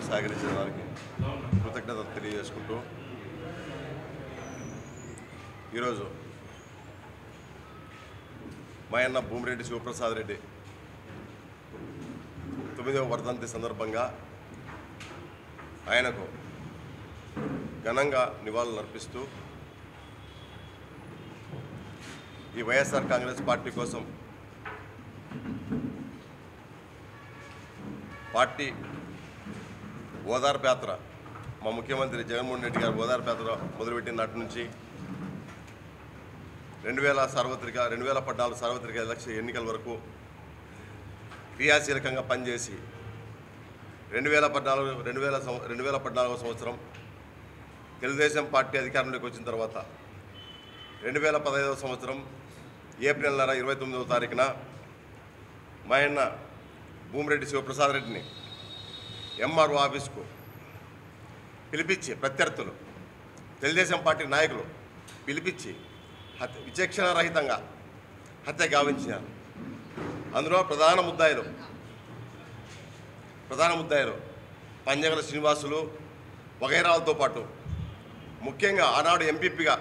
విచారణకు సహకరించిన వారికి కృతజ్ఞతలు తెలియజేసుకుంటూ ఈరోజు మా అన్న భూమిరెడ్డి శివప్రసాద్ రెడ్డి 9వ వర్ధంతి సందర్భంగా ఆయనకు ఘనంగా నివాళులు అర్పిస్తూ ఈ వైఎస్ఆర్ కాంగ్రెస్ పార్టీ కోసం పార్టీ ఓదార్పు యాత్ర మా ముఖ్యమంత్రి జగన్మోహన్ రెడ్డి గారు ఓదార్పు యాత్ర మొదలుపెట్టిన నాటి నుంచి 2014 సార్వత్రిక ఎన్నికల వరకు క్రియాశీలకంగా పనిచేసి 2014 సంవత్సరం తెలుగుదేశం పార్టీ అధికారంలోకి వచ్చిన తర్వాత 2015 సంవత్సరం ఏప్రిల్ 29వ తారీఖున మా అన్న భూమిరెడ్డి శివప్రసాద్ రెడ్డిని ఎంఆర్ఓ ఆఫీస్కు పిలిపించి ప్రత్యర్థులు తెలుగుదేశం పార్టీ నాయకులు పిలిపించి విచక్షణారహితంగా హత్య గావించినారు. అందులో ప్రధాన ముద్దాయిలు పంజగల శ్రీనివాసులు వగైరాలతో పాటు ముఖ్యంగా ఆనాడు ఎంపీపీగా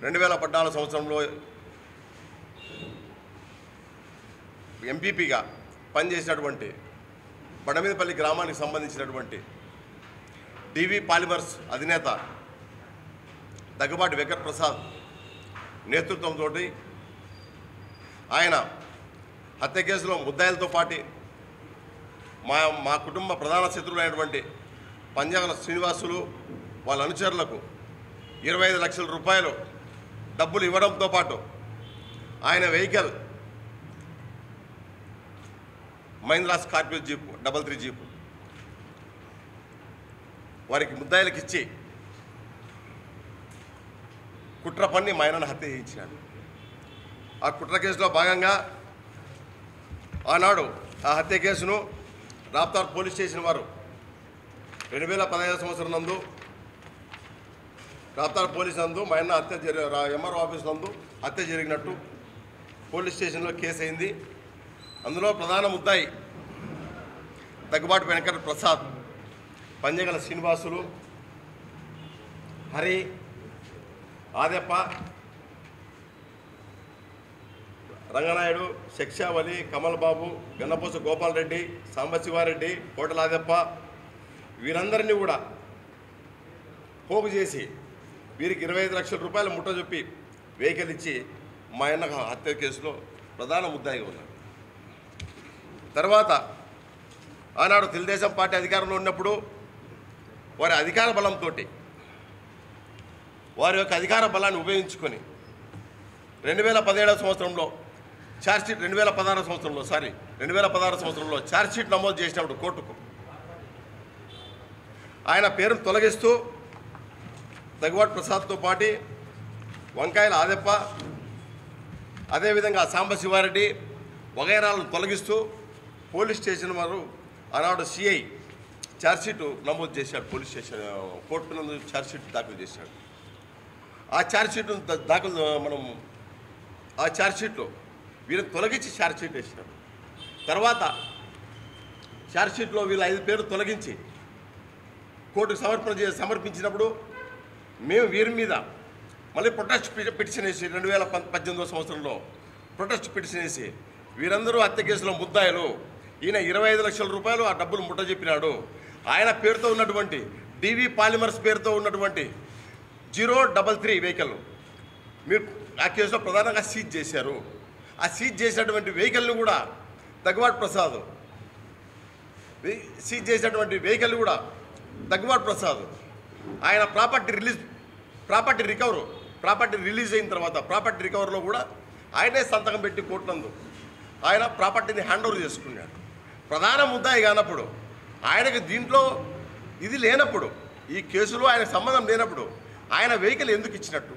2014 సంవత్సరంలో ఎంపీపీగా పనిచేసినటువంటి బండమీదపల్లి గ్రామానికి సంబంధించినటువంటి డివి పాలిమర్స్ అధినేత దగ్గుబాటి వెంకట ప్రసాద్ నేతృత్వంతో ఆయన హత్య కేసులో ముద్దాయిలతో పాటు మా కుటుంబ ప్రధాన శత్రువులైనటువంటి పంజాగల శ్రీనివాసులు వాళ్ళ అనుచరులకు 25 లక్షల రూపాయలు డబ్బులు ఇవ్వడంతో పాటు ఆయన vehicle Mahindra Scorpio jeep 33 jeep వారికి ముద్దాయిలకు ఇచ్చి కుట్ర పన్ని మా ఆయనను హత్య చేయించాడు. ఆ కుట్ర కేసులో భాగంగా ఆనాడు ఆ హత్య కేసును రాప్తార్ పోలీస్ స్టేషన్ వారు 2015 సంవత్సరం నందు రాప్తార్ పోలీస్ నందు మా అన్న ఎంఆర్ఓ ఆఫీస్ నందు హత్య జరిగినట్టు పోలీస్ స్టేషన్లో కేసు అయింది. అందులో ప్రధాన ముద్దాయి దగ్గుబాటి వెంకట ప్రసాద్, పంజగల శ్రీనివాసులు, హరి, ఆదెప్ప, రంగనాయుడు, శిక్షావలి, కమల్ బాబు, గన్నపోస గోపాల్ రెడ్డి, సాంబశివారెడ్డి, కోటల ఆదెప్ప వీరందరినీ కూడా పోగు చేసి వీరికి 25 లక్షల రూపాయలు ముట్ట చెప్పి వెహికల్ ఇచ్చి మా అన్న హత్య కేసులో ప్రధాన ముద్దాయిగా ఉన్నారు. తర్వాత ఆనాడు తెలుగుదేశం పార్టీ అధికారంలో ఉన్నప్పుడు వారి అధికార బలంతో వారి యొక్క అధికార బలాన్ని ఉపయోగించుకొని 2017 సంవత్సరంలో ఛార్జ్షీట్ 2016 సంవత్సరంలో ఛార్జ్షీట్ నమోదు చేసినప్పుడు కోర్టుకు ఆయన పేరును తొలగిస్తూ దగ్గుబాటి ప్రసాద్తో పాటు వంకాయల ఆదెప్ప, అదేవిధంగా సాంబశివారెడ్డి వగైరాలను తొలగిస్తూ పోలీస్ స్టేషన్ వారు ఆనాడు సిఐ ఛార్జ్షీట్ నమోదు చేశాడు. పోలీస్ స్టేషన్ కోర్టు నందు ఛార్జ్షీట్ దాఖలు చేశాడు. ఆ ఛార్జ్షీట్ ఆ ఛార్జ్షీట్లో వీళ్ళని తొలగించి ఛార్జ్షీట్ వేసినాడు. తర్వాత ఛార్జ్షీట్లో వీళ్ళ 5 పేర్లు తొలగించి కోర్టుకు సమర్పించినప్పుడు మేము వీరి మీద మళ్ళీ ప్రొటెస్ట్ పిటిషన్ వేసి 2018 సంవత్సరంలో ప్రొటెస్ట్ పిటిషన్ వేసి వీరందరూ హత్య కేసులో ముద్దాయిలు, ఈయన 25 లక్షల రూపాయలు ఆ డబ్బులు ముట్ట చెప్పినాడు, ఆయన పేరుతో ఉన్నటువంటి డివి పాలిమర్స్ పేరుతో ఉన్నటువంటి 033 వెహికల్ మీరు ఆ కేసులో ప్రధానంగా సీజ్ చేశారు. ఆ సీజ్ చేసినటువంటి వెహికల్ని కూడా దగ్గుబాటి ప్రసాద్ ఆయన ప్రాపర్టీ రిలీజ్ అయిన తర్వాత ప్రాపర్టీ రికవర్లో కూడా ఆయనే సంతకం పెట్టి కోర్టునందు ఆయన ప్రాపర్టీని హ్యాండ్ ఓవర్ చేసుకున్నాడు. ప్రధాన ముద్దాయి కానప్పుడు ఆయనకు దీంట్లో ఇది లేనప్పుడు, ఈ కేసులో ఆయనకు సంబంధం లేనప్పుడు ఆయన వెహికల్ ఎందుకు ఇచ్చినట్టు,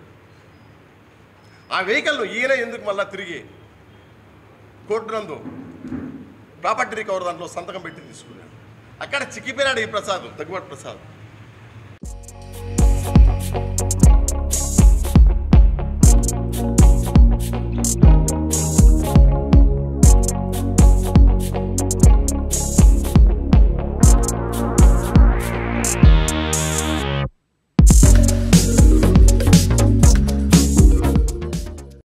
ఆ వెహికల్ను ఈయన ఎందుకు మళ్ళీ తిరిగి కోర్టునందు ప్రాపర్టీ రికవర్ దాంట్లో సంతకం పెట్టి తీసుకున్నాడు. అక్కడ చిక్కిపోయినాడు ఈ దగ్గుబాటి ప్రసాద్.